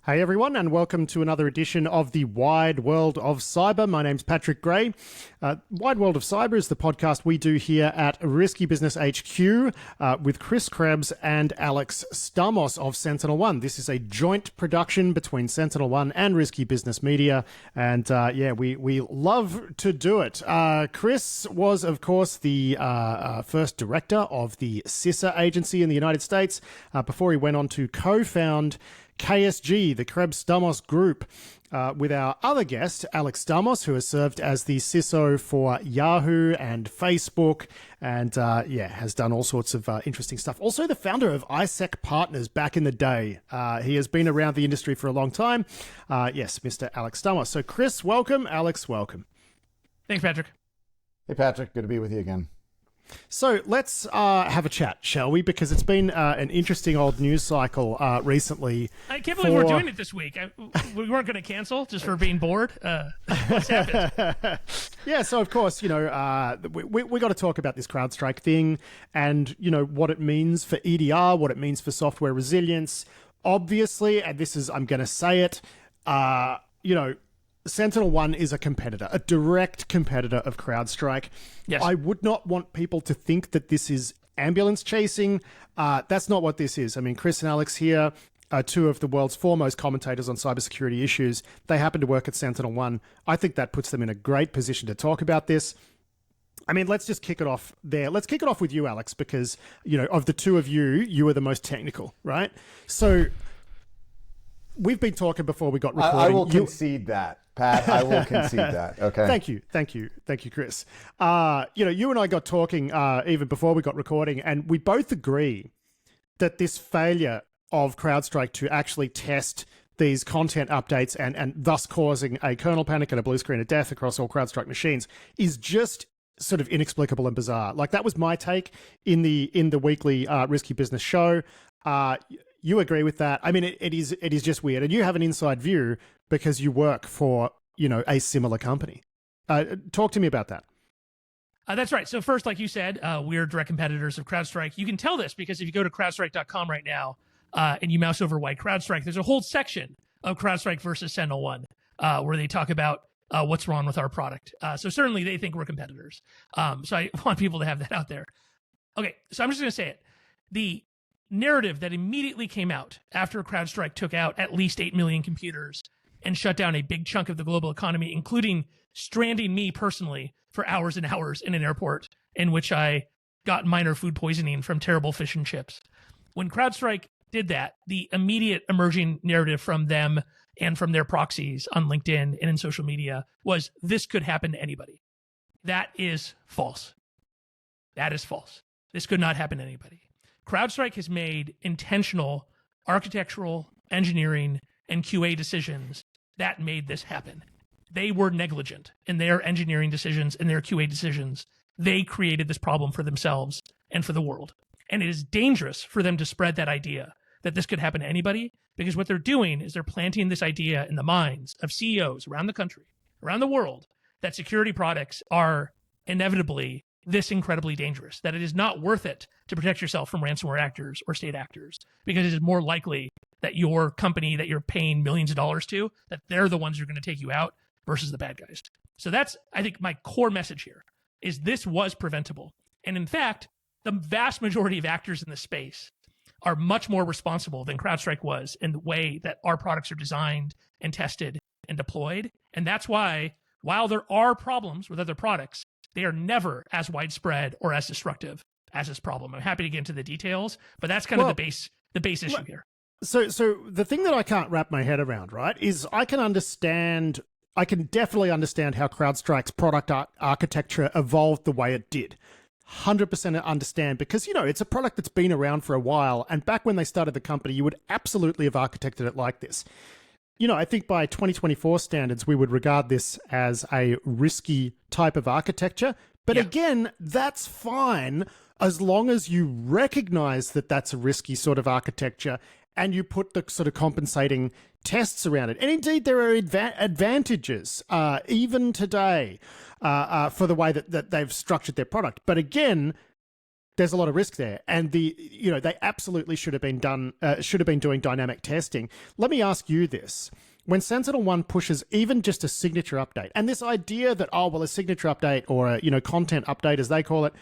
Hey everyone, and welcome to another edition of the Wide World of Cyber. My name's Patrick Gray. Wide World of Cyber is the podcast we do here at Risky Business HQ with Chris Krebs and Alex Stamos of SentinelOne. This is a joint production between SentinelOne and Risky Business Media, and we love to do it. Chris was, of course, the first director of the CISA agency in the United States before he went on to co-found KSG, the Krebs Stamos group, with our other guest, Alex Stamos, who has served as the CISO for Yahoo and Facebook and, has done all sorts of interesting stuff. Also the founder of ISEC Partners back in the day. He has been around the industry for a long time. Yes, Mr. Alex Stamos. So Chris, welcome. Alex, welcome. Thanks, Patrick. Hey, Patrick. Good to be with you again. So let's have a chat, shall we? Because it's been an interesting old news cycle recently. I can't believe we're doing it this week. We weren't going to cancel just for being bored. What's happened? Yeah, so of course, we got to talk about this CrowdStrike thing and, what it means for EDR, what it means for software resilience. Obviously, and this is, I'm going to say it, SentinelOne is a competitor, a direct competitor of CrowdStrike. Yes. I would not want people to think that this is ambulance chasing. That's not what this is. I mean, Chris and Alex here are two of the world's foremost commentators on cybersecurity issues. They happen to work at SentinelOne. I think that puts them in a great position to talk about this. I mean, let's just kick it off there. Let's kick it off with you, Alex, because, of the two of you, you are the most technical, right? So we've been talking before we got recording. I will concede that. Pat, I will concede that. Okay. Thank you, Chris. You and I got talking even before we got recording, and we both agree that this failure of CrowdStrike to actually test these content updates and thus causing a kernel panic and a blue screen of death across all CrowdStrike machines is just sort of inexplicable and bizarre. Like, that was my take in the weekly Risky Business show. You agree with that? I mean, it is just weird, and you have an inside view because you work for, a similar company. Talk to me about that. That's right. So first, like you said, we're direct competitors of CrowdStrike. You can tell this because if you go to CrowdStrike.com right now and you mouse over Why CrowdStrike, there's a whole section of CrowdStrike versus SentinelOne where they talk about what's wrong with our product. So certainly they think we're competitors. So I want people to have that out there. Okay, so I'm just going to say it. The narrative that immediately came out after CrowdStrike took out at least 8 million computers and shut down a big chunk of the global economy, including stranding me personally for hours and hours in an airport in which I got minor food poisoning from terrible fish and chips. When CrowdStrike did that, the immediate emerging narrative from them and from their proxies on LinkedIn and in social media was this could happen to anybody. That is false. That is false. This could not happen to anybody. CrowdStrike has made intentional architectural, engineering, and QA decisions that made this happen. They were negligent in their engineering decisions and their QA decisions. They created this problem for themselves and for the world. And it is dangerous for them to spread that idea that this could happen to anybody, because what they're doing is they're planting this idea in the minds of CEOs around the country, around the world, that security products are inevitably this incredibly dangerous, that it is not worth it to protect yourself from ransomware actors or state actors, because it is more likely that your company that you're paying millions of dollars to, that they're the ones who are going to take you out versus the bad guys. So that's, I think, my core message here is this was preventable. And in fact, the vast majority of actors in the space are much more responsible than CrowdStrike was in the way that our products are designed and tested and deployed. And that's why, while there are problems with other products, they are never as widespread or as destructive as this problem. I'm happy to get into the details, but that's kind of the base issue here. So the thing that I can't wrap my head around, right, is I can definitely understand how CrowdStrike's product architecture evolved the way it did. 100% understand, because, it's a product that's been around for a while, and back when they started the company, you would absolutely have architected it like this. I think by 2024 standards, we would regard this as a risky type of architecture. But again, that's fine as long as you recognize that that's a risky sort of architecture and you put the sort of compensating tests around it. And indeed, there are advantages, even today, for the way that they've structured their product. But again, there's a lot of risk there, and they absolutely should have been doing dynamic testing. Let me ask you this. When SentinelOne pushes even just a signature update, and this idea that, a signature update or a, content update, as they call it,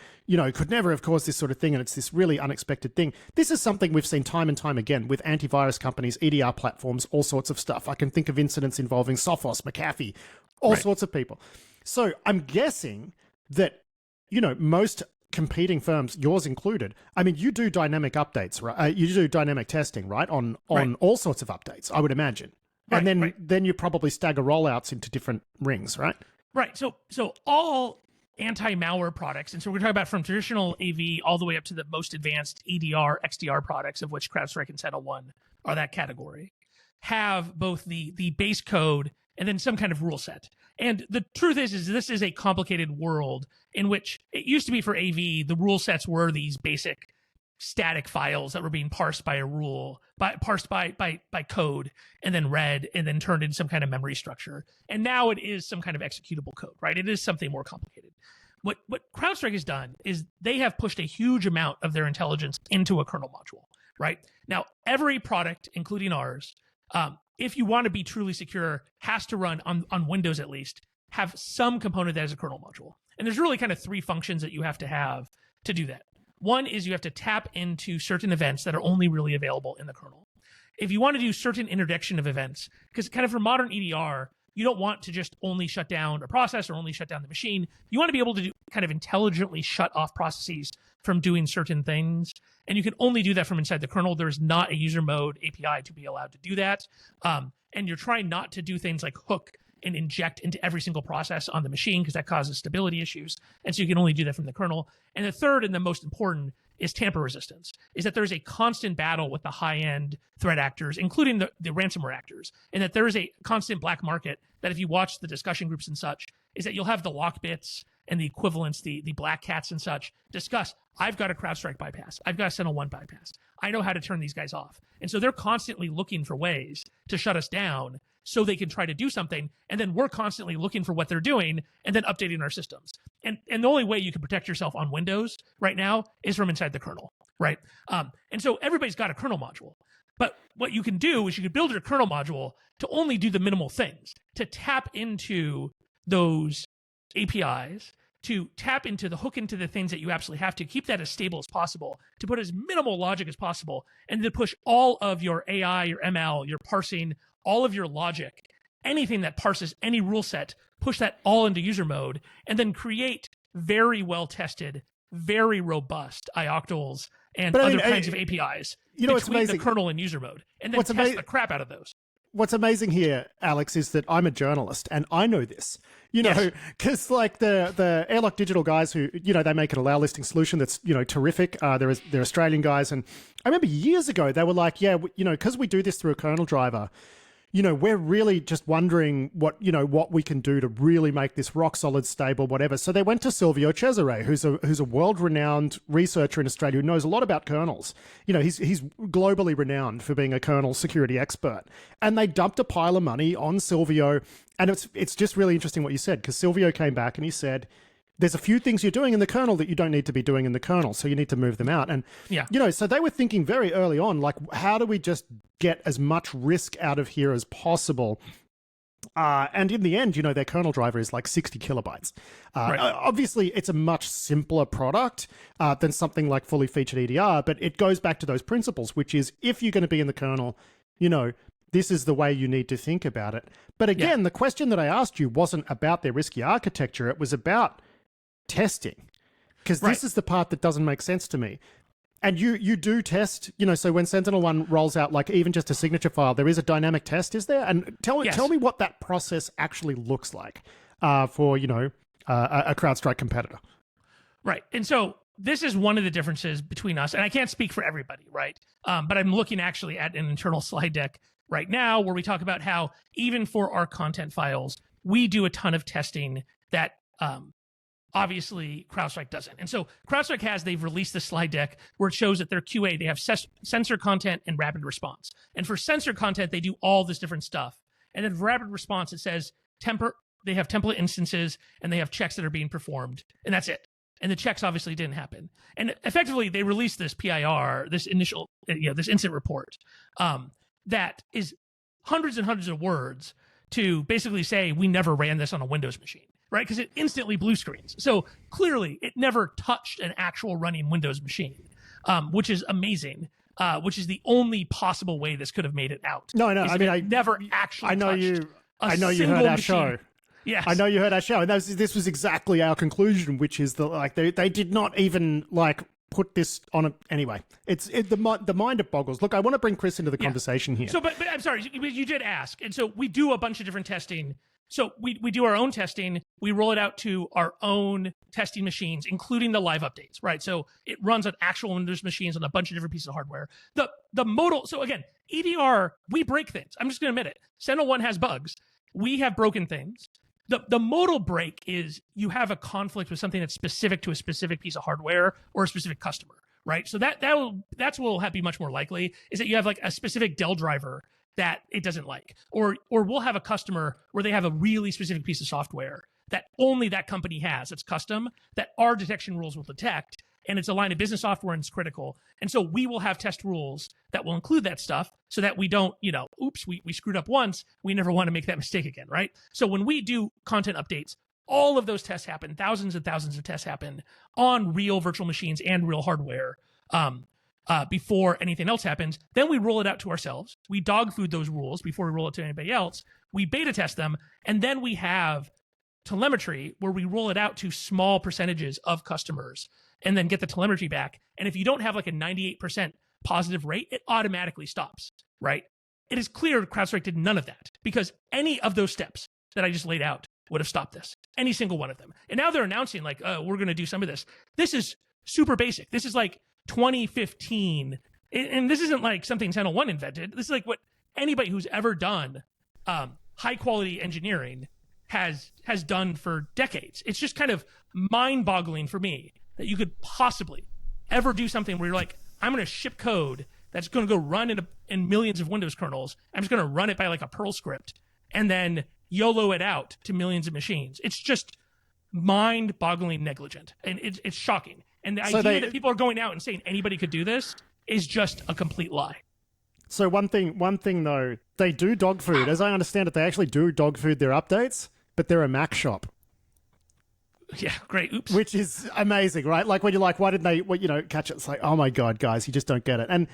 could never have caused this sort of thing, and it's this really unexpected thing. This is something we've seen time and time again with antivirus companies, EDR platforms, all sorts of stuff. I can think of incidents involving Sophos, McAfee, all sorts of people. So I'm guessing that, most competing firms, yours included, I mean, you do dynamic updates, right? You do dynamic testing, right? On all sorts of updates, I would imagine. Right, and then you probably stagger rollouts into different rings, right? Right. So all anti-malware products, and so we're talking about from traditional AV all the way up to the most advanced EDR, XDR products, of which CrowdStrike and SentinelOne are that category, have both the base code and then some kind of rule set. And the truth is this is a complicated world in which it used to be for AV, the rule sets were these basic static files that were being parsed by a rule, parsed by code, and then read, and then turned into some kind of memory structure. And now it is some kind of executable code, right? It is something more complicated. What CrowdStrike has done is they have pushed a huge amount of their intelligence into a kernel module, right? Now, every product, including ours, if you want to be truly secure, has to run on Windows at least, have some component that is a kernel module. And there's really kind of three functions that you have to do that. One is you have to tap into certain events that are only really available in the kernel. If you want to do certain interdiction of events, because kind of for modern EDR, you don't want to just only shut down a process or only shut down the machine. You want to be able to kind of intelligently shut off processes from doing certain things. And you can only do that from inside the kernel. There's not a user mode API to be allowed to do that. And you're trying not to do things like hook and inject into every single process on the machine because that causes stability issues. And so you can only do that from the kernel. And the third and the most important is tamper resistance, is that there's a constant battle with the high-end threat actors, including the ransomware actors, and that there is a constant black market that if you watch the discussion groups and such, is that you'll have the lockbits and the equivalents, the black cats and such, discuss, I've got a CrowdStrike bypass. I've got a SentinelOne bypass. I know how to turn these guys off. And so they're constantly looking for ways to shut us down so they can try to do something. And then we're constantly looking for what they're doing and then updating our systems. And the only way you can protect yourself on Windows right now is from inside the kernel, right? And so everybody's got a kernel module. But what you can do is you can build your kernel module to only do the minimal things, to tap into those APIs, to tap into the hook into the things that you absolutely have to, keep that as stable as possible, to put as minimal logic as possible, and to push all of your AI, your ML, your parsing, all of your logic, anything that parses any rule set, push that all into user mode, and then create very well-tested, very robust ioctls and other kinds of APIs between the kernel and user mode, and then test the crap out of those. What's amazing here, Alex, is that I'm a journalist and I know this, because like the Airlock Digital guys who, they make an allow listing solution that's, terrific. They're Australian guys. And I remember years ago, they were like, because we do this through a kernel driver, we're really just wondering what we can do to really make this rock solid, stable, whatever. So they went to Silvio Cesare, who's a world-renowned researcher in Australia who knows a lot about kernels. He's globally renowned for being a kernel security expert. And they dumped a pile of money on Silvio. And it's just really interesting what you said, because Silvio came back and he said, there's a few things you're doing in the kernel that you don't need to be doing in the kernel, so you need to move them out. And, so they were thinking very early on, like, how do we just get as much risk out of here as possible? And in the end, their kernel driver is like 60 kilobytes. Obviously, it's a much simpler product than something like fully featured EDR, but it goes back to those principles, which is if you're going to be in the kernel, this is the way you need to think about it. But again, the question that I asked you wasn't about their risky architecture. It was about testing, because this is the part that doesn't make sense to me. And you do test, so when SentinelOne rolls out like even just a signature file, there is a dynamic test, is there? And tell me what that process actually looks like for a CrowdStrike competitor. Right. And so this is one of the differences between us, and I can't speak for everybody, right? But I'm looking actually at an internal slide deck right now where we talk about how even for our content files, we do a ton of testing that obviously CrowdStrike doesn't. And so CrowdStrike they've released the slide deck where it shows that their QA, they have sensor content and rapid response. And for sensor content, they do all this different stuff. And then for rapid response, it says they have template instances and they have checks that are being performed. And that's it. And the checks obviously didn't happen. And effectively, they released this PIR, this initial, this incident report, that is hundreds and hundreds of words to basically say we never ran this on a Windows machine, right? Because it instantly blue screens. So clearly, it never touched an actual running Windows machine, which is amazing. Which is the only possible way this could have made it out. No, I mean, I never actually. I know touched I know you heard our machine. show. Yes. I know you heard our show, and this was exactly our conclusion, which is that they did not even put this on a anyway. The mind it boggles. Look, I want to bring Chris into the conversation here. So, but I'm sorry, you did ask, and so we do a bunch of different testing. So we do our own testing. We roll it out to our own testing machines, including the live updates, right? So it runs on actual Windows machines on a bunch of different pieces of hardware. The modal. So again, EDR, we break things. I'm just going to admit it. SentinelOne has bugs. We have broken things. The modal break is you have a conflict with something that's specific to a specific piece of hardware or a specific customer, right? So that's what will be much more likely is that you have like a specific Dell driver that it doesn't like, or we'll have a customer where they have a really specific piece of software that only that company has. It's custom that our detection rules will detect, and it's a line of business software and it's critical. And so we will have test rules that will include that stuff so that we don't, oops, we screwed up once. We never want to make that mistake again, right? So when we do content updates, all of those tests happen, thousands and thousands of tests happen on real virtual machines and real hardware before anything else happens. Then we roll it out to ourselves. We dog food those rules before we roll it to anybody else. We beta test them, and then we have telemetry where we roll it out to small percentages of customers and then get the telemetry back. And if you don't have like a 98% positive rate, it automatically stops, right? It is clear CrowdStrike did none of that because any of those steps that I just laid out would have stopped this, any single one of them. And now they're announcing like, we're going to do some of this. This is super basic. This is like 2015. And this isn't like something SentinelOne invented. This is like what anybody who's ever done high quality engineering has done for decades. It's just kind of mind boggling for me that you could possibly ever do something where you're like, I'm going to ship code that's going to go run in millions of Windows kernels. I'm just going to run it by like a Perl script and then YOLO it out to millions of machines. It's just mind boggling negligent. And it's shocking. And the idea that people are going out and saying anybody could do this is just a complete lie. So one thing though, they do dog food. As I understand it, they actually do dog food their updates, but they're a Mac shop. Yeah, great. Oops. Which is amazing, right? Like when you're like, why didn't they, catch it? It's like, oh my God, guys, you just don't get it. And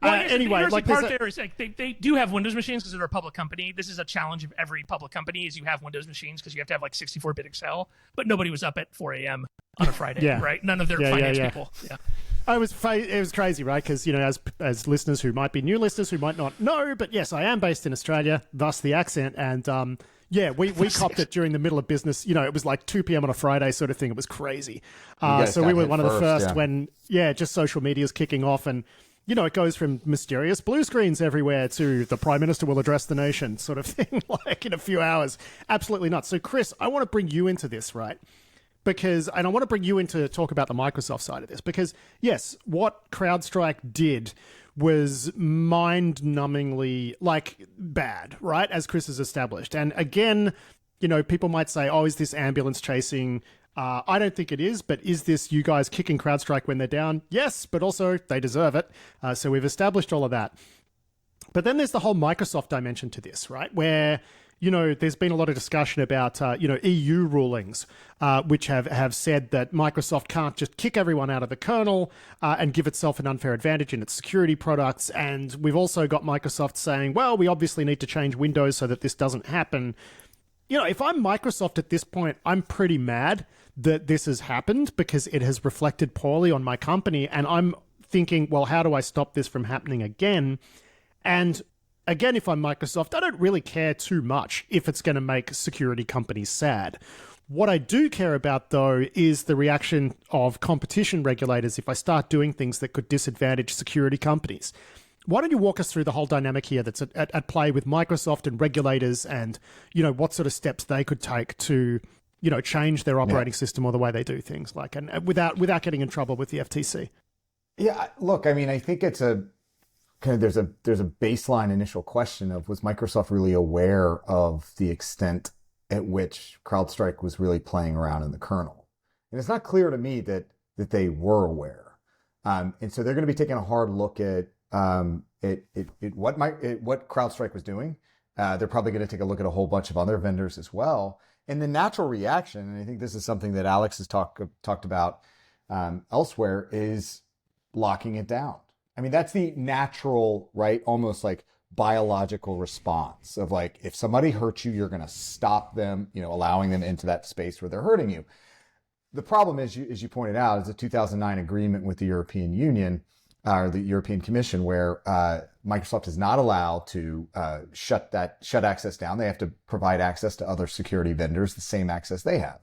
anyway, the like part there is like they do have Windows machines because they're a public company. This is a challenge of every public company is you have Windows machines because you have to have like 64-bit Excel, but nobody was up at 4 a.m. on a Friday, right? None of their finance people. Yeah. It was crazy, right? Because, as listeners who might be new listeners who might not know, but yes, I am based in Australia, thus the accent. And we copped it during the middle of business. It was like 2 p.m. on a Friday sort of thing. It was crazy. So we were one of the first when, just social media's kicking off. And, it goes from mysterious blue screens everywhere to the Prime Minister will address the nation sort of thing, like in a few hours. Absolutely nuts. So, Chris, I want to bring you into this, right? And I want to bring you in to talk about the Microsoft side of this, because yes, what CrowdStrike did was mind-numbingly bad, right? As Chris has established. And again, people might say, oh, is this ambulance chasing? I don't think it is, but is this you guys kicking CrowdStrike when they're down? Yes, but also they deserve it. So we've established all of that. But then there's the whole Microsoft dimension to this, right? Where there's been a lot of discussion about, EU rulings, which have said that Microsoft can't just kick everyone out of the kernel and give itself an unfair advantage in its security products. And we've also got Microsoft saying, well, we obviously need to change Windows so that this doesn't happen. If I'm Microsoft at this point, I'm pretty mad that this has happened because it has reflected poorly on my company. And I'm thinking, well, how do I stop this from happening again? And again, if I'm Microsoft, I don't really care too much if it's going to make security companies sad. What I do care about, though, is the reaction of competition regulators if I start doing things that could disadvantage security companies. Why don't you walk us through the whole dynamic here that's at play with Microsoft and regulators and, what sort of steps they could take to, change their operating system or the way they do things, and without getting in trouble with the FTC? Yeah, look, I think it's there's a baseline initial question of, was Microsoft really aware of the extent at which CrowdStrike was really playing around in the kernel? And it's not clear to me that they were aware. And so they're going to be taking a hard look at what CrowdStrike was doing. They're probably going to take a look at a whole bunch of other vendors as well. And the natural reaction, and I think this is something that Alex has talked about elsewhere, is locking it down. I mean, that's the natural, right? Almost like biological response of like, if somebody hurts you, you're going to stop them, allowing them into that space where they're hurting you. The problem is, as you pointed out, is the 2009 agreement with the European Union, or the European Commission, where Microsoft is not allowed to shut access down. They have to provide access to other security vendors, the same access they have.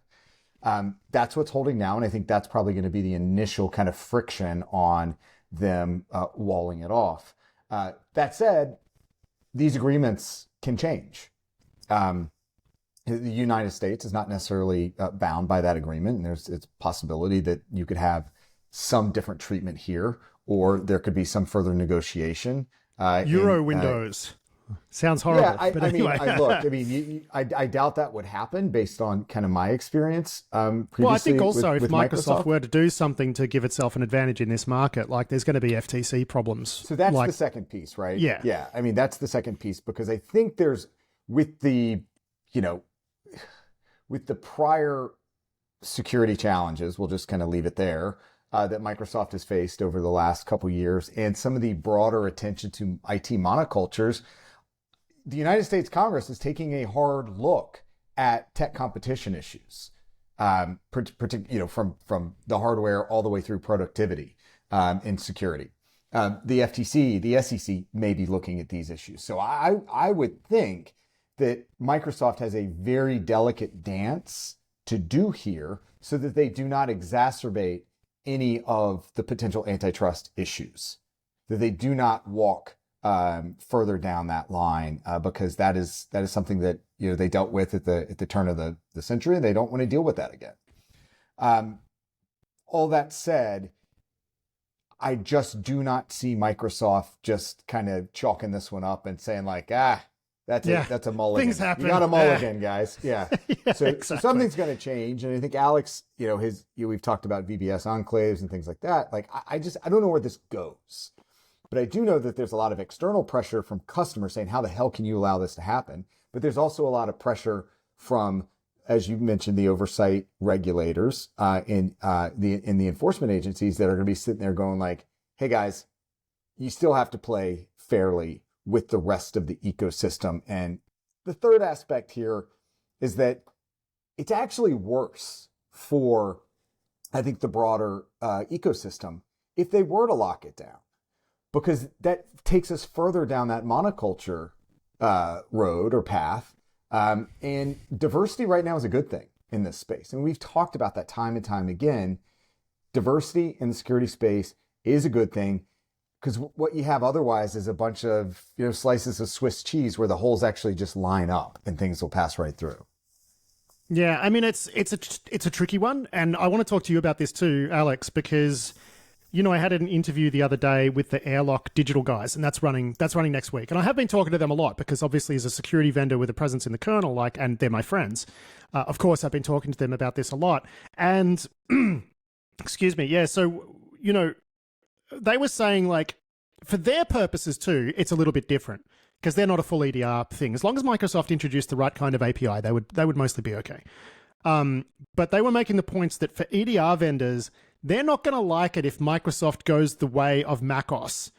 That's what's holding now, and I think that's probably going to be the initial kind of friction on them walling it off. That said, these agreements can change. The United States is not necessarily bound by that agreement, and it's a possibility that you could have some different treatment here, or there could be some further negotiation. Euro windows. Sounds horrible. Yeah, I anyway. I doubt that would happen based on kind of my experience. Previously well, I think also with if Microsoft were to do something to give itself an advantage in this market, like there's going to be FTC problems. So that's the second piece, right? Yeah. Yeah. I mean, that's the second piece, because I think there's, with the prior security challenges, we'll just kind of leave it there, that Microsoft has faced over the last couple of years, and some of the broader attention to IT monocultures, the United States Congress is taking a hard look at tech competition issues, from the hardware all the way through productivity and security. The FTC, the SEC may be looking at these issues. So I would think that Microsoft has a very delicate dance to do here so that they do not exacerbate any of the potential antitrust issues, that they do not walk further down that line, because that is something that they dealt with at the turn of the century, and they don't want to deal with that again. All that said, I just do not see Microsoft just kind of chalking this one up and saying like, that's a mulligan. Things happen. You got a mulligan, guys. Yeah. So exactly. something's going to change. And I think Alex, we've talked about VBS enclaves and things like that. Like, I don't know where this goes, but I do know that there's a lot of external pressure from customers saying, how the hell can you allow this to happen? But there's also a lot of pressure from, as you mentioned, the oversight regulators in the enforcement agencies that are going to be sitting there going like, hey guys, you still have to play fairly with the rest of the ecosystem. And the third aspect here is that it's actually worse for, I think, the broader ecosystem if they were to lock it down, because that takes us further down that monoculture road or path. And diversity right now is a good thing in this space. And we've talked about that time and time again. Diversity in the security space is a good thing, because what you have otherwise is a bunch of slices of Swiss cheese where the holes actually just line up and things will pass right through. Yeah, I mean it's a tricky one, and I want to talk to you about this too, Alex, because I had an interview the other day with the Airlock Digital guys, and that's running next week. And I have been talking to them a lot because obviously as a security vendor with a presence in the kernel, and they're my friends. Of course, I've been talking to them about this a lot. And excuse me, yeah. So they were saying like, for their purposes too, it's a little bit different because they're not a full EDR thing. As long as Microsoft introduced the right kind of API, they would mostly be okay. But they were making the points that for EDR vendors, they're not going to like it if Microsoft goes the way of macOS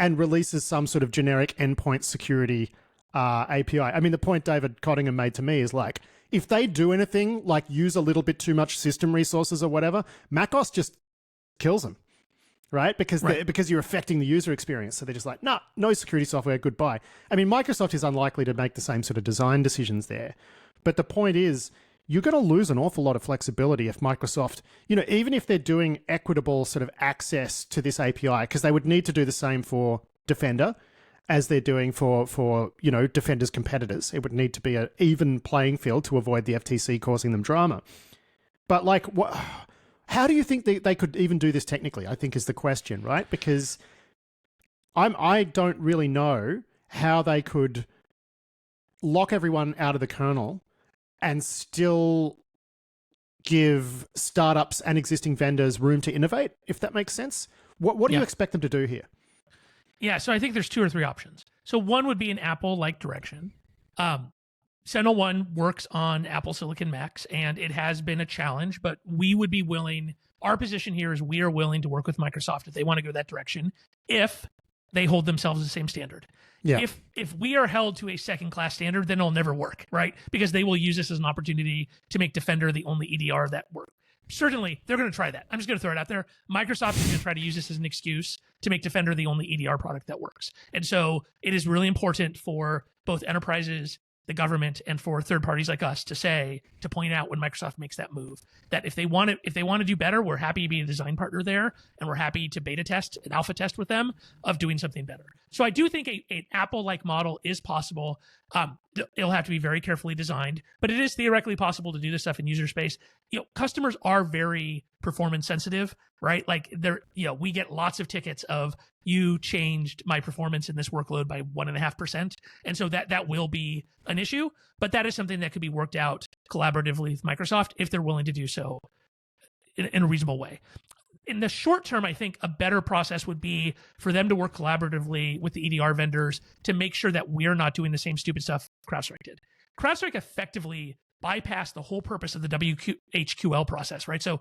and releases some sort of generic endpoint security API. I mean, the point David Cottingham made to me is like, if they do anything like use a little bit too much system resources or whatever, macOS just kills them. Right? Because you're affecting the user experience. So they're just like, no security software, goodbye. I mean, Microsoft is unlikely to make the same sort of design decisions there. But the point is, you're going to lose an awful lot of flexibility if Microsoft, even if they're doing equitable sort of access to this API, because they would need to do the same for Defender as they're doing for Defender's competitors. It would need to be an even playing field to avoid the FTC causing them drama. But like, what? How do you think they could even do this technically, I think is the question, right? Because I don't really know how they could lock everyone out of the kernel and still give startups and existing vendors room to innovate, if that makes sense? What do you expect them to do here? Yeah, so I think there's 2 or 3 options. So one would be an Apple-like direction. SentinelOne works on Apple Silicon Macs, and it has been a challenge, but we would be willing, our position here is we are willing to work with Microsoft if they want to go that direction, if they hold themselves to the same standard. Yeah. If we are held to a second-class standard, then it'll never work, right? Because they will use this as an opportunity to make Defender the only EDR that works. Certainly, they're going to try that. I'm just going to throw it out there. Microsoft is going to try to use this as an excuse to make Defender the only EDR product that works. And so it is really important for both enterprises, the government, and for third parties like us to point out when Microsoft makes that move, that if they want to do better, we're happy to be a design partner there, and we're happy to beta test and alpha test with them of doing something better. So I do think an Apple-like model is possible. It'll have to be very carefully designed, but it is theoretically possible to do this stuff in user space. Customers are very performance sensitive, right? Like we get lots of tickets of, you changed my performance in this workload by 1.5%. And so that will be an issue, but that is something that could be worked out collaboratively with Microsoft if they're willing to do so in a reasonable way. In the short term, I think a better process would be for them to work collaboratively with the EDR vendors to make sure that we're not doing the same stupid stuff CrowdStrike did. CrowdStrike effectively bypassed the whole purpose of the WHQL process, right? So,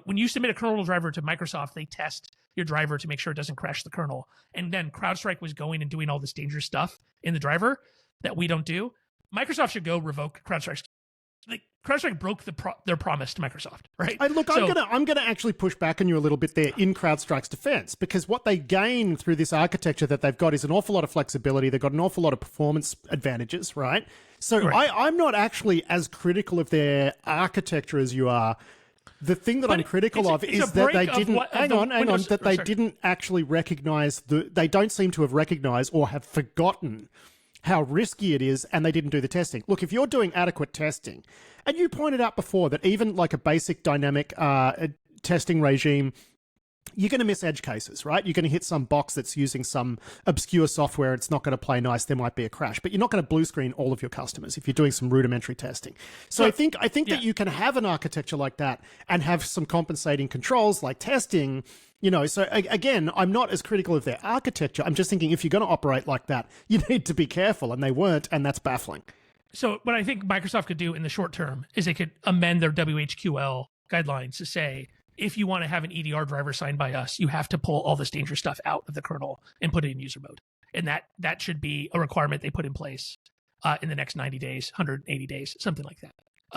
when you submit a kernel driver to Microsoft, they test your driver to make sure it doesn't crash the kernel. And then CrowdStrike was going and doing all this dangerous stuff in the driver that we don't do. Microsoft should go revoke CrowdStrike's. CrowdStrike broke their promise to Microsoft, right? I'm gonna actually push back on you a little bit there in CrowdStrike's defense, because what they gain through this architecture that they've got is an awful lot of flexibility. They've got an awful lot of performance advantages, right? So right. I'm not actually as critical of their architecture as you are. The thing that I'm critical of is that they didn't they didn't actually recognize they don't seem to have recognized or have forgotten how risky it is, and they didn't do the testing. Look, if you're doing adequate testing, and you pointed out before that even like a basic dynamic testing regime, you're going to miss edge cases, right? You're going to hit some box that's using some obscure software. It's not going to play nice. There might be a crash, but you're not going to blue screen all of your customers if you're doing some rudimentary testing. So I think that you can have an architecture like that and have some compensating controls like testing. So again, I'm not as critical of their architecture. I'm just thinking if you're going to operate like that, you need to be careful, and they weren't, and that's baffling. So what I think Microsoft could do in the short term is they could amend their WHQL guidelines to say, if you want to have an EDR driver signed by us, you have to pull all this dangerous stuff out of the kernel and put it in user mode. And that should be a requirement they put in place in the next 90 days, 180 days, something like that.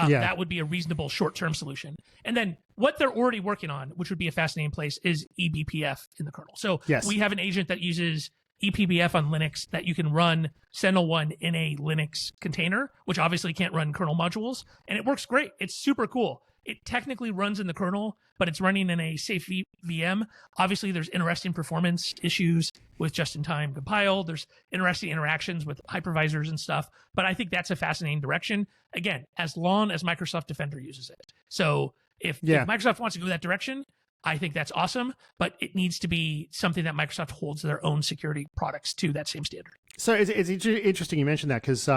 That would be a reasonable short-term solution. And then what they're already working on, which would be a fascinating place, is eBPF in the kernel. So we have an agent that uses ePBF on Linux that you can run SentinelOne in a Linux container, which obviously can't run kernel modules. And it works great. It's super cool. It technically runs in the kernel, but it's running in a safe VM. Obviously, there's interesting performance issues with just-in-time compile. There's interesting interactions with hypervisors and stuff. But I think that's a fascinating direction. Again, as long as Microsoft Defender uses it. So if Microsoft wants to go that direction, I think that's awesome. But it needs to be something that Microsoft holds their own security products to that same standard. So it's interesting you mentioned that, because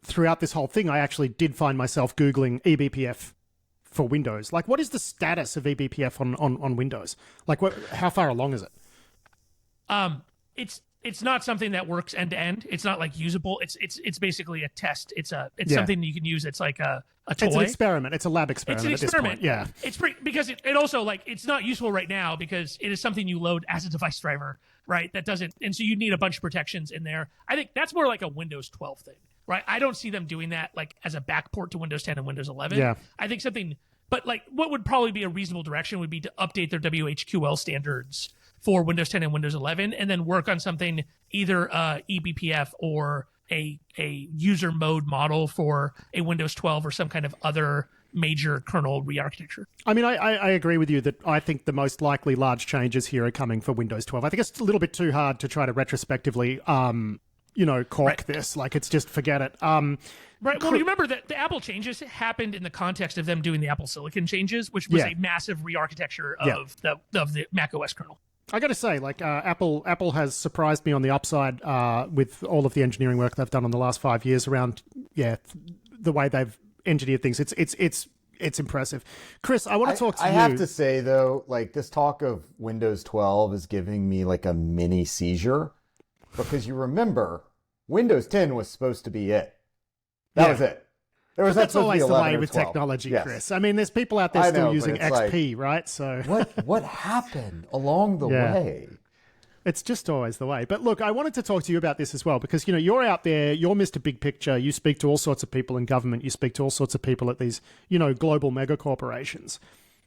throughout this whole thing, I actually did find myself Googling eBPF for Windows. Like, what is the status of eBPF on Windows? Like, how far along is it? It's not something that works end to end. It's not like usable. It's basically a test. It's something you can use. It's like a toy. It's an experiment. It's a lab experiment. It's an experiment. At this point. Yeah. It's pretty, because it also, like, it's not useful right now because it is something you load as a device driver, right? That doesn't, and so you need a bunch of protections in there. I think that's more like a Windows 12 thing, right? I don't see them doing that like as a backport to Windows 10 and Windows 11. Yeah. I think something, but like what would probably be a reasonable direction would be to update their WHQL standards for Windows 10 and Windows 11, and then work on something either eBPF or a user mode model for a Windows 12 or some kind of other major kernel re-architecture. I mean, I agree with you that I think the most likely large changes here are coming for Windows 12. I think it's a little bit too hard to try to retrospectively, cork this. Like, it's just forget it. Right. Well, remember that the Apple changes happened in the context of them doing the Apple Silicon changes, which was a massive re-architecture of the Mac OS kernel. I got to say, like, Apple has surprised me on the upside with all of the engineering work they've done in the last 5 years around, the way they've engineered things. It's it's impressive. Chris, I want to talk to you. I have to say though, like this talk of Windows 12 is giving me like a mini seizure, because you remember Windows 10 was supposed to be it. That was it. That's always the way with technology, yes. Chris. I mean, there's people out there still using XP, like, right? So what happened along the way? It's just always the way. But look, I wanted to talk to you about this as well, because, you're out there, you're Mr. Big Picture. You speak to all sorts of people in government. You speak to all sorts of people at these, global mega corporations.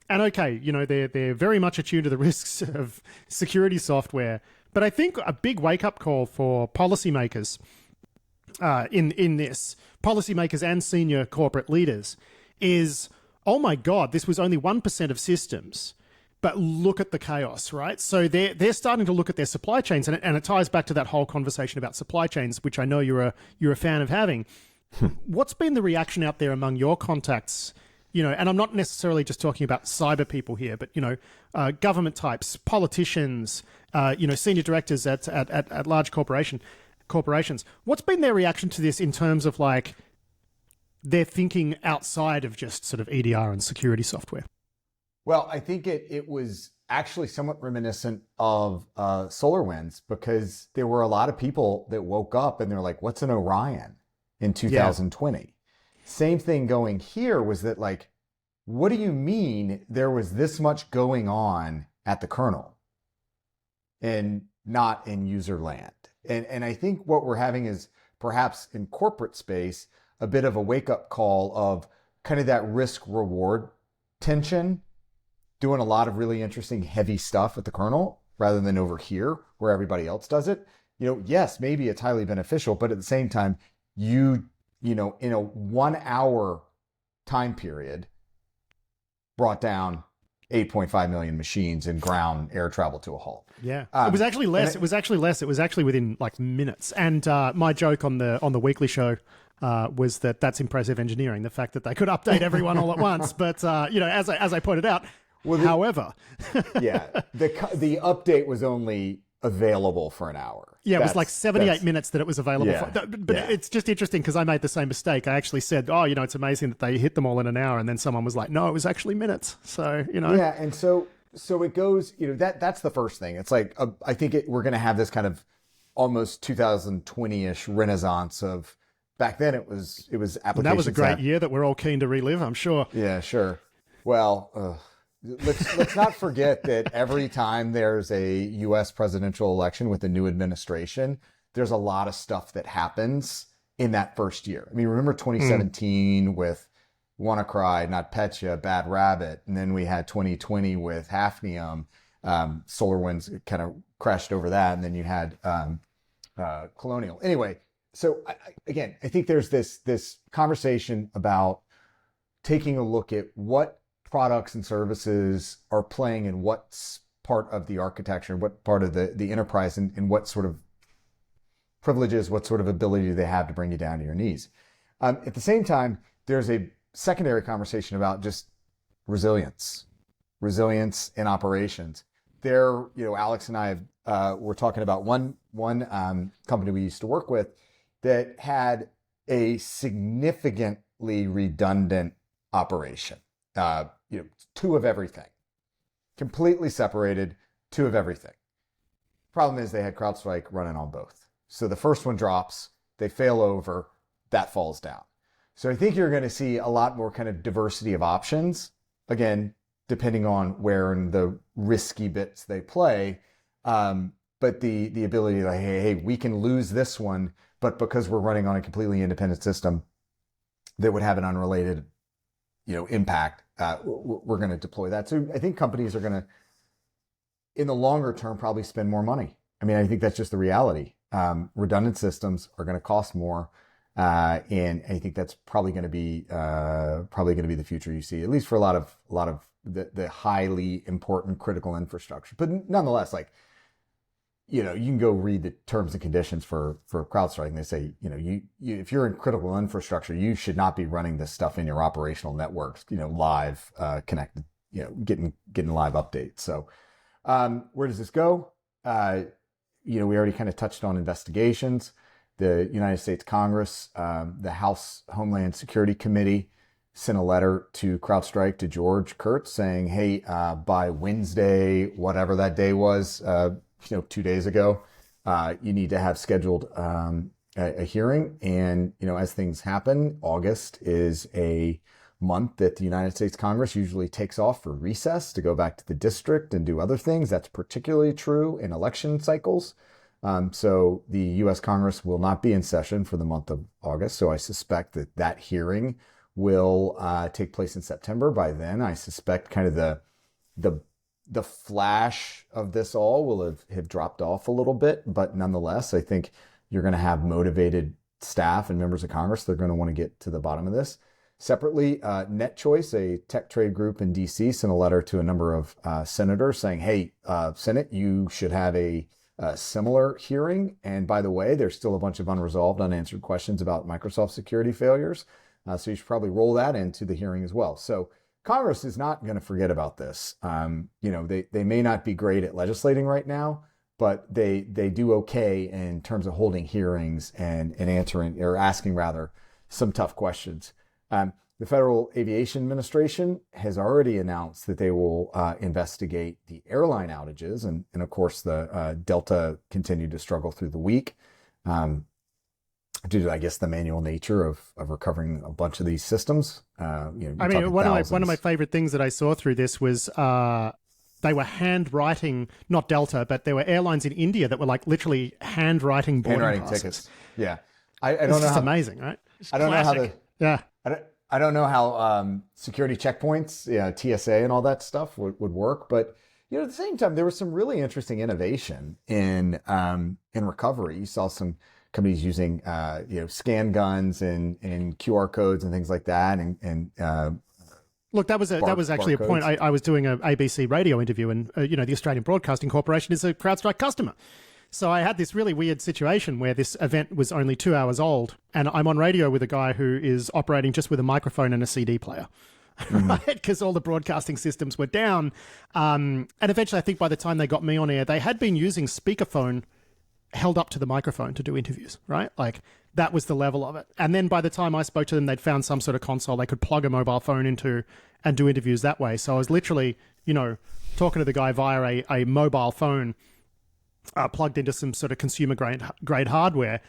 And okay, they're very much attuned to the risks of security software. But I think a big wake-up call for policymakers in this, policymakers and senior corporate leaders, is, oh my God, this was only 1% of systems. But look at the chaos, right? So they're starting to look at their supply chains, and it ties back to that whole conversation about supply chains, which I know you're a fan of having. What's been the reaction out there among your contacts? And I'm not necessarily just talking about cyber people here, but government types, politicians, senior directors at large corporations. What's been their reaction to this in terms of like their thinking outside of just sort of EDR and security software? Well, I think it was actually somewhat reminiscent of SolarWinds, because there were a lot of people that woke up and they're like, what's an Orion in 2020? Yeah. Same thing going here was that, like, what do you mean there was this much going on at the kernel and not in user land? And I think what we're having is perhaps in corporate space, a bit of a wake-up call of kind of that risk-reward tension, doing a lot of really interesting heavy stuff at the kernel rather than over here where everybody else does it. Yes, maybe it's highly beneficial, but at the same time, in a 1 hour time period, brought down 8.5 million machines and ground air travel to a halt. Yeah, it was actually less. It was actually within like minutes. And my joke on the weekly show was that that's impressive engineering, the fact that they could update everyone all at once. But as I pointed out, however, the update was only available for an hour. Yeah, it was like 78 minutes that it was available for. But it's just interesting because I made the same mistake. I actually said, it's amazing that they hit them all in an hour. And then someone was like, no, it was actually minutes. So, Yeah, and so it goes, that's the first thing. It's like, I think we're going to have this kind of almost 2020-ish renaissance of, back then it was applications. And that was a great year that we're all keen to relive, I'm sure. Yeah, sure. Well, let's not forget that every time there's a U.S. presidential election with a new administration, there's a lot of stuff that happens in that first year. I mean, remember 2017 with WannaCry, NotPetya, Bad Rabbit, and then we had 2020 with Hafnium. SolarWinds kind of crashed over that, and then you had Colonial. Anyway, so I think there's this conversation about taking a look at what products and services are playing in what part of the architecture, what part of the enterprise, and what sort of privileges, what sort of ability do they have to bring you down to your knees. At the same time, there's a secondary conversation about just resilience in operations. There, Alex and I were talking about one company we used to work with that had a significantly redundant operation. Two of everything, completely separated, two of everything. Problem is they had CrowdStrike running on both. So the first one drops, they fail over, that falls down. So I think you're going to see a lot more kind of diversity of options, again, depending on where in the risky bits they play. But the ability to, hey, we can lose this one, but because we're running on a completely independent system that would have an unrelated impact, we're going to deploy that. So I think companies are going to, in the longer term, probably spend more money. I mean, I think that's just the reality. Redundant systems are going to cost more, and I think that's probably going to be the future you see, at least for a lot of the highly important critical infrastructure. But nonetheless, like, you can go read the terms and conditions for CrowdStrike, and they say, you if you're in critical infrastructure, you should not be running this stuff in your operational networks, live, connected, getting live updates. So, where does this go? We already kind of touched on investigations. The United States Congress, the House Homeland Security Committee sent a letter to CrowdStrike, to George Kurtz, saying, hey, by Wednesday, whatever that day was, 2 days ago, you need to have scheduled a hearing. And, as things happen, August is a month that the United States Congress usually takes off for recess to go back to the district and do other things. That's particularly true in election cycles. So the U.S. Congress will not be in session for the month of August. So I suspect that hearing will take place in September. By then, I suspect kind of the flash of this all will have dropped off a little bit. But nonetheless, I think you're going to have motivated staff and members of Congress. They're going to want to get to the bottom of this. Separately, NetChoice, a tech trade group in D.C., sent a letter to a number of senators saying, hey, Senate, you should have a similar hearing. And by the way, there's still a bunch of unresolved, unanswered questions about Microsoft security failures. So you should probably roll that into the hearing as well. So Congress is not going to forget about this. They may not be great at legislating right now, but they do okay in terms of holding hearings and answering, or asking rather, some tough questions. The Federal Aviation Administration has already announced that they will investigate the airline outages. And of course, the Delta continued to struggle through the week due to, I guess, the manual nature of recovering a bunch of these systems. One of my favorite things that I saw through this was they were handwriting, not Delta, but there were airlines in India that were like literally handwriting boarding passes. Tickets. Yeah. I don't know. It's amazing, right? I don't know how yeah. I don't know how security checkpoints, TSA and all that stuff would work. But, at the same time, there was some really interesting innovation in recovery. You saw some companies using, scan guns and QR codes and things like that. Look, that was actually a point. I was doing an ABC radio interview, and the Australian Broadcasting Corporation is a CrowdStrike customer. So I had this really weird situation where this event was only 2 hours old, and I'm on radio with a guy who is operating just with a microphone and a CD player, right? Because all the broadcasting systems were down. And eventually, I think by the time they got me on air, they had been using speakerphone held up to the microphone to do interviews, right? Like, that was the level of it. And then by the time I spoke to them, they'd found some sort of console they could plug a mobile phone into and do interviews that way. So I was literally, talking to the guy via a mobile phone, plugged into some sort of consumer grade hardware.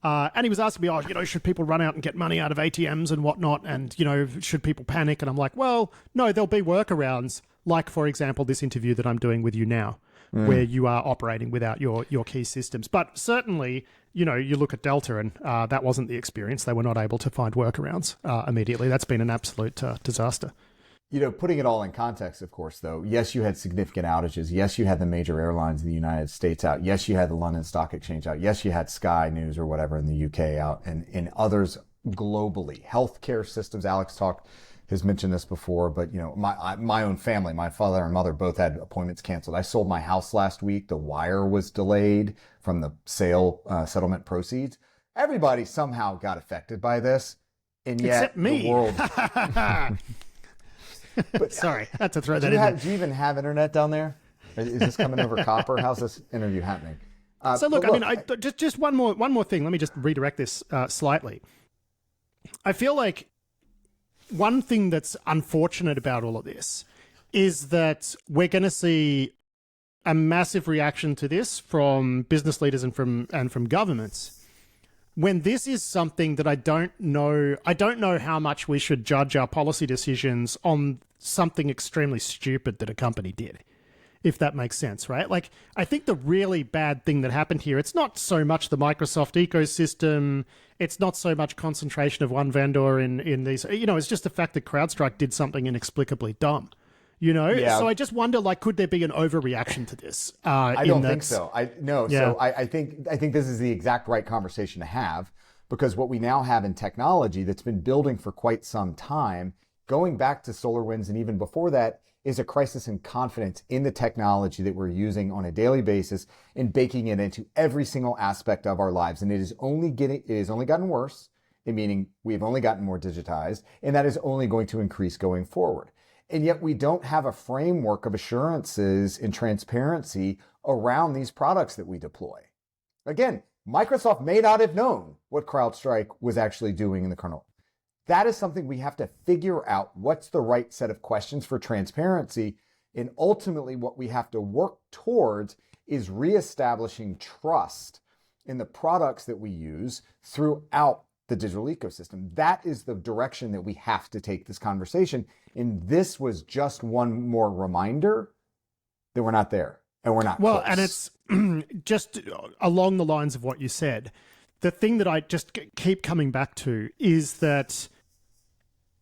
And he was asking me, should people run out and get money out of ATMs and whatnot? And, should people panic? And I'm like, well, no, there'll be workarounds. Like, for example, this interview that I'm doing with you now, where you are operating without your key systems. But certainly, you look at Delta and that wasn't the experience. They were not able to find workarounds immediately. That's been an absolute disaster. Putting it all in context, of course, though, yes, you had significant outages. Yes, you had the major airlines in the United States out. Yes, you had the London Stock Exchange out. Yes, you had Sky News or whatever in the UK out, and others globally. Healthcare systems, Alex has mentioned this before, but, my own family, my father and mother both had appointments canceled. I sold my house last week. The wire was delayed from the sale settlement proceeds. Everybody somehow got affected by this, and yet except me. The world... But sorry, I had to throw that in there. Do you even have internet down there? Is this coming over copper? How's this interview happening? So look, just one more thing. Let me just redirect this slightly. I feel like one thing that's unfortunate about all of this is that we're going to see a massive reaction to this from business leaders and from governments, when this is something that I don't know how much we should judge our policy decisions on something extremely stupid that a company did, if that makes sense, right? Like, I think the really bad thing that happened here, it's not so much the Microsoft ecosystem, it's not so much concentration of one vendor in these, it's just the fact that CrowdStrike did something inexplicably dumb. Yeah. So I just wonder, could there be an overreaction to this? I don't think so. Yeah. So I think this is the exact right conversation to have, because what we now have in technology that's been building for quite some time, going back to SolarWinds and even before that, is a crisis in confidence in the technology that we're using on a daily basis and baking it into every single aspect of our lives. And it has only gotten worse, meaning we've only gotten more digitized, and that is only going to increase going forward. And yet we don't have a framework of assurances and transparency around these products that we deploy. Again, Microsoft may not have known what CrowdStrike was actually doing in the kernel. that is something we have to figure out. What's the right set of questions for transparency? And ultimately, what we have to work towards is reestablishing trust in the products that we use throughout the digital ecosystem. That is the direction that we have to take this conversation. And this was just one more reminder that we're not there and we're not close. And it's just along the lines of what you said. The thing that I just keep coming back to is that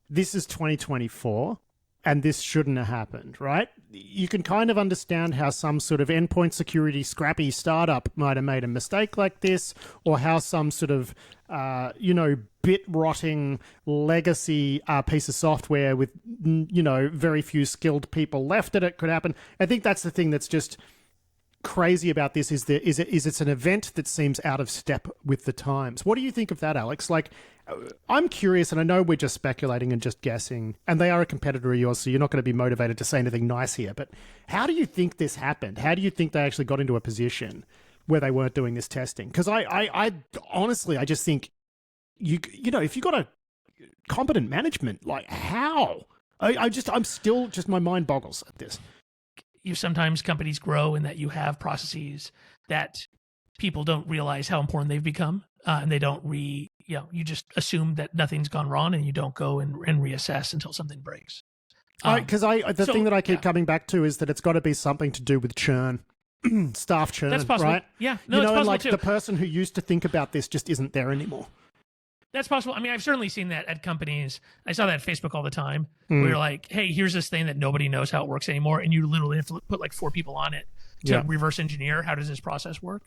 this is 2024 and this shouldn't have happened, right? You can kind of understand how some sort of endpoint security scrappy startup might have made a mistake like this, or how some sort of, bit rotting legacy piece of software with, very few skilled people left at it could happen. I think that's the thing that's just crazy about this is it's an event that seems out of step with the times. What do you think of that, Alex? Like, I'm curious, and I know we're just speculating and just guessing, and they are a competitor of yours, so you're not going to be motivated to say anything nice here, but how do you think this happened? How do you think they actually got into a position where they weren't doing this testing? Because I honestly, I just think, if you got a competent management, like how? I'm still just, my mind boggles at this. Sometimes companies grow in that you have processes that people don't realize how important they've become, and they don't you just assume that nothing's gone wrong, and you don't go and reassess until something breaks. Because the thing that I keep coming back to is that it's got to be something to do with churn, staff churn. That's possible, right? Yeah, no, it's possible and like too. The person who used to think about this just isn't there anymore. That's possible. I mean, I've certainly seen that at companies. I saw that at Facebook all the time. Where you're like, hey, here's this thing that nobody knows how it works anymore. And you literally have to put like 4 people on it to reverse engineer. How does this process work?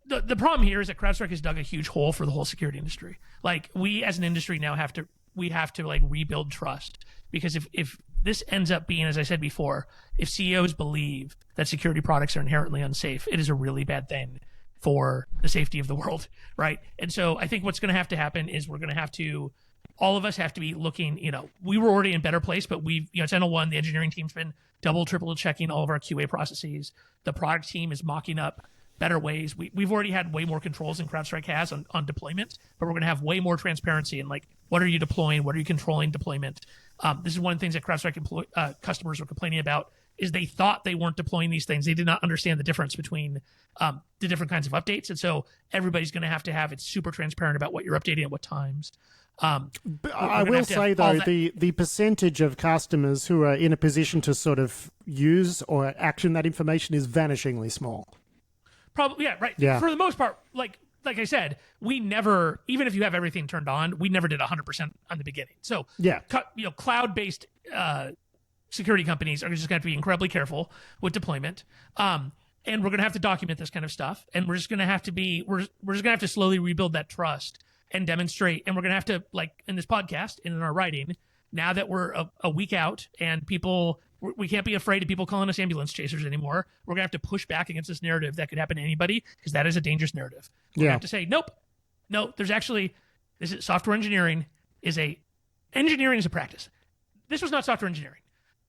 The problem here is that CrowdStrike has dug a huge hole for the whole security industry. Like, we as an industry now have to like rebuild trust, because if this ends up being, as I said before, if CEOs believe that security products are inherently unsafe, it is a really bad thing for the safety of the world, right? And so I think what's going to have to happen is we're going to have to, all of us have to be looking, we were already in a better place, but we've, SentinelOne, the engineering team's been double, triple checking all of our QA processes. The product team is mocking up better ways. We've already had way more controls than CrowdStrike has on deployment, but we're going to have way more transparency in like, what are you deploying? What are you controlling deployment? This is one of the things that CrowdStrike customers were complaining about, is they thought they weren't deploying these things. They did not understand the difference between the different kinds of updates. And so everybody's going to have it super transparent about what you're updating at what times. I will say, though, the percentage of customers who are in a position to sort of use or action that information is vanishingly small. Probably, yeah, right. Yeah. For the most part, like I said, we never, even if you have everything turned on, we never did 100% on the beginning. So, cloud-based security companies are just going to have to be incredibly careful with deployment. And we're going to have to document this kind of stuff. And we're just going to have to we're just going to have to slowly rebuild that trust and demonstrate. And we're going to have to, like in this podcast and in our writing, now that we're a week out and we can't be afraid of people calling us ambulance chasers anymore. We're going to have to push back against this narrative that could happen to anybody, because that is a dangerous narrative. We're going to have to say, nope, no, there's actually, this is software engineering is a practice. This was not software engineering.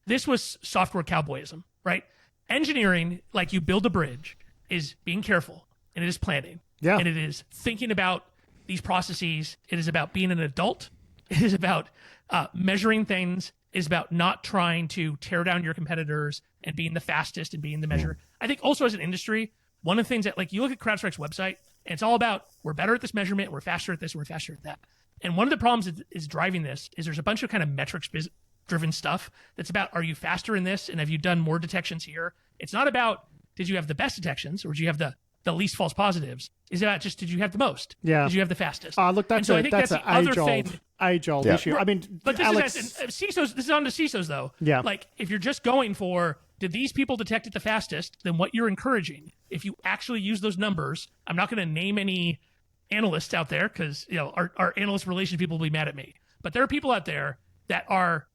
This was software cowboyism, right? Engineering, like you build a bridge, is being careful, and it is planning. Yeah. And it is thinking about these processes. It is about being an adult. It is about measuring things. It is about not trying to tear down your competitors and being the fastest and being the measure. I think also as an industry, one of the things that, like, you look at CrowdStrike's website, and it's all about, we're better at this measurement, we're faster at this, we're faster at that. And one of the problems that is driving this is there's a bunch of kind of metrics driven stuff that's about, are you faster in this, and have you done more detections here? It's not about, did you have the best detections, or did you have the least false positives? It's about just, did you have the most? Yeah. Did you have the fastest? Look, that's an age-old issue. Yeah. I mean, but this Alex, is CISOs. This is on to CISOs, though. Yeah. Like, if you're just going for, did these people detect it the fastest, then what you're encouraging, if you actually use those numbers, I'm not going to name any analysts out there, because our analyst relation people will be mad at me. But there are people out there that are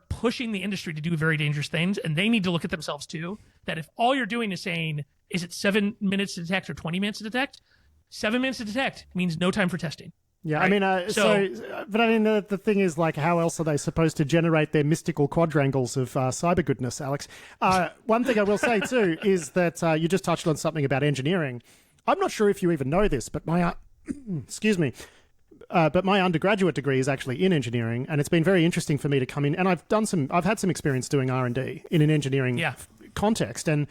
pushing the industry to do very dangerous things, and they need to look at themselves too. That if all you're doing is saying, is it 7 minutes to detect or 20 minutes to detect? 7 minutes to detect means no time for testing. Yeah, right? I mean, but I mean, the thing is, like, how else are they supposed to generate their mystical quadrangles of cyber goodness, Alex? One thing I will say too is that you just touched on something about engineering. I'm not sure if you even know this, but my excuse me, but my undergraduate degree is actually in engineering, and it's been very interesting for me to come in. And I've had some experience doing R&D in an engineering context, and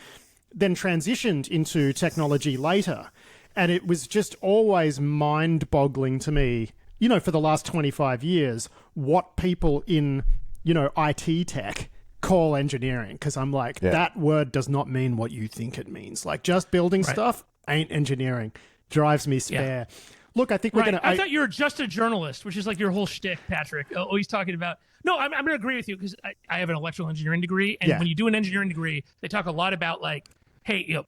then transitioned into technology later. And it was just always mind-boggling to me, for the last 25 years, what people in, IT tech call engineering. Because I'm like, that word does not mean what you think it means. Like, just building stuff ain't engineering. Drives me spare. Yeah. Look, I think we're going to... I thought you were just a journalist, which is like your whole shtick, Patrick. Always talking about... No, I'm going to agree with you because I have an electrical engineering degree. And when you do an engineering degree, they talk a lot about like, hey,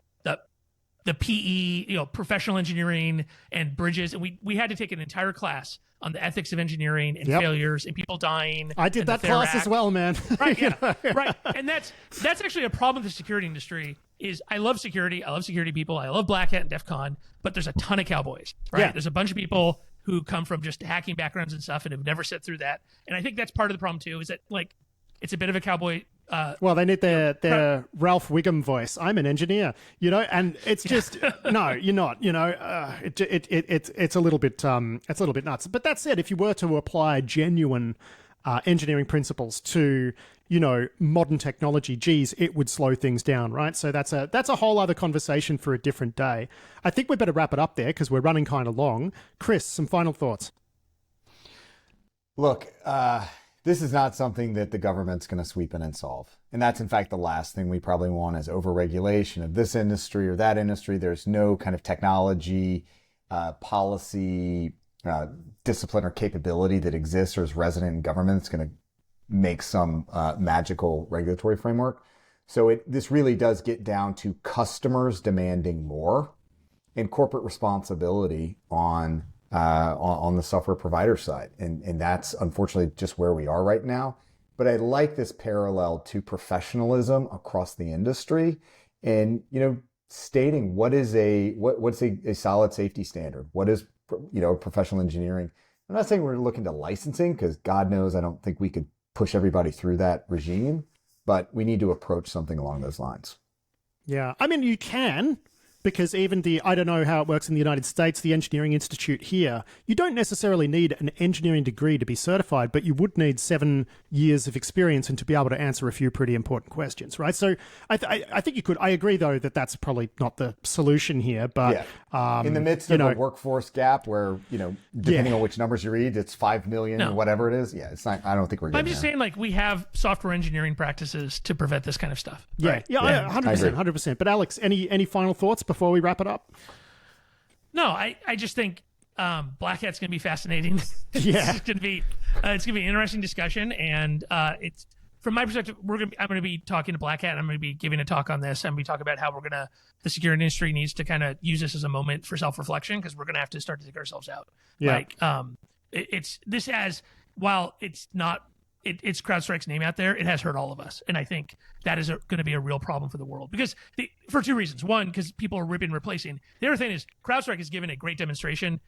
the PE, professional engineering and bridges. And we had to take an entire class on the ethics of engineering and failures and people dying. I did that class as well, man. Right, right. And that's actually a problem with the security industry is I love security. I love security people. I love Black Hat and DEF CON, but there's a ton of cowboys, right? Yeah. There's a bunch of people who come from just hacking backgrounds and stuff and have never sat through that. And I think that's part of the problem too, is that like, it's a bit of a cowboy. Well, they need their Ralph Wiggum voice. I'm an engineer, and it's just no, you're not. It's a little bit nuts. But that said, if you were to apply genuine engineering principles to modern technology, geez, it would slow things down, right? So that's a whole other conversation for a different day. I think we better wrap it up there because we're running kind of long. Chris, some final thoughts. Look. This is not something that the government's going to sweep in and solve. And that's, in fact, the last thing we probably want is overregulation of this industry or that industry. There's no kind of technology, policy, discipline or capability that exists or is resident in government that's going to make some magical regulatory framework. So this really does get down to customers demanding more and corporate responsibility on the software provider side. And that's unfortunately just where we are right now. But I like this parallel to professionalism across the industry and, stating what's a solid safety standard? What is, professional engineering? I'm not saying we're looking to licensing because God knows I don't think we could push everybody through that regime, but we need to approach something along those lines. Yeah. I mean, you can. Because even I don't know how it works in the United States, the Engineering Institute here, you don't necessarily need an engineering degree to be certified, but you would need 7 years of experience and to be able to answer a few pretty important questions, right? So I think you could. I agree, though, that that's probably not the solution here. But in the midst of a workforce gap where, depending on which numbers you read, it's 5 million or whatever it is. Yeah, it's not. I don't think we're getting I'm just saying, like, we have software engineering practices to prevent this kind of stuff. Yeah, right? yeah, 100%, 100%. But Alex, any final thoughts before we wrap it up? No, I just think Black Hat's going to be fascinating. Yeah, it's going to be an interesting discussion, and it's from my perspective. I'm going to be talking to Black Hat. And I'm going to be giving a talk on this, and we talk about how the security industry needs to kind of use this as a moment for self-reflection because we're going to have to start to take ourselves out. Yeah. Like while it's not. It's CrowdStrike's name out there. It has hurt all of us, and I think that is going to be a real problem for the world because for two reasons. One, because people are ripping and replacing. The other thing is CrowdStrike has given a great demonstration.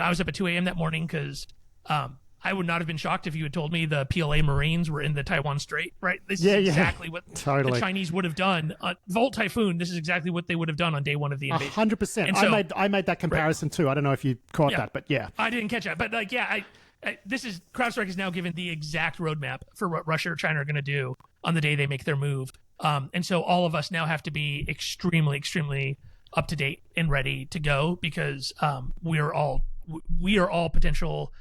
I was up at 2 a.m. that morning because I would not have been shocked if you had told me the PLA Marines were in the Taiwan Strait. Right? This is exactly what the Chinese would have done. Volt Typhoon. This is exactly what they would have done on day one of the invasion. 100%. So, I made that comparison too. I don't know if you caught that, but yeah, I didn't catch that. But like, CrowdStrike is now given the exact roadmap for what Russia or China are going to do on the day they make their move. And so all of us now have to be extremely, extremely up to date and ready to go because we are all potential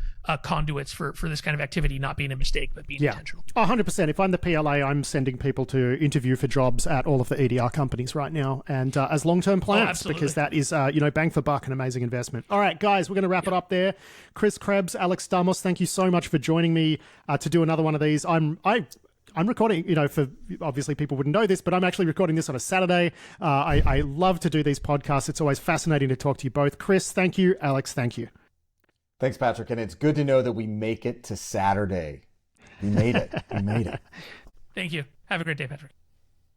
conduits for this kind of activity not being a mistake, but being intentional. 100%. If I'm the PLA, I'm sending people to interview for jobs at all of the EDR companies right now and as long-term plans because that is, bang for buck, an amazing investment. All right, guys, we're going to wrap it up there. Chris Krebs, Alex Stamos, thank you so much for joining me to do another one of these. I'm recording, for obviously people wouldn't know this, but I'm actually recording this on a Saturday. I love to do these podcasts. It's always fascinating to talk to you both. Chris, thank you. Alex, thank you. Thanks, Patrick. And it's good to know that we make it to Saturday. We made it. We made it. Thank you. Have a great day, Patrick.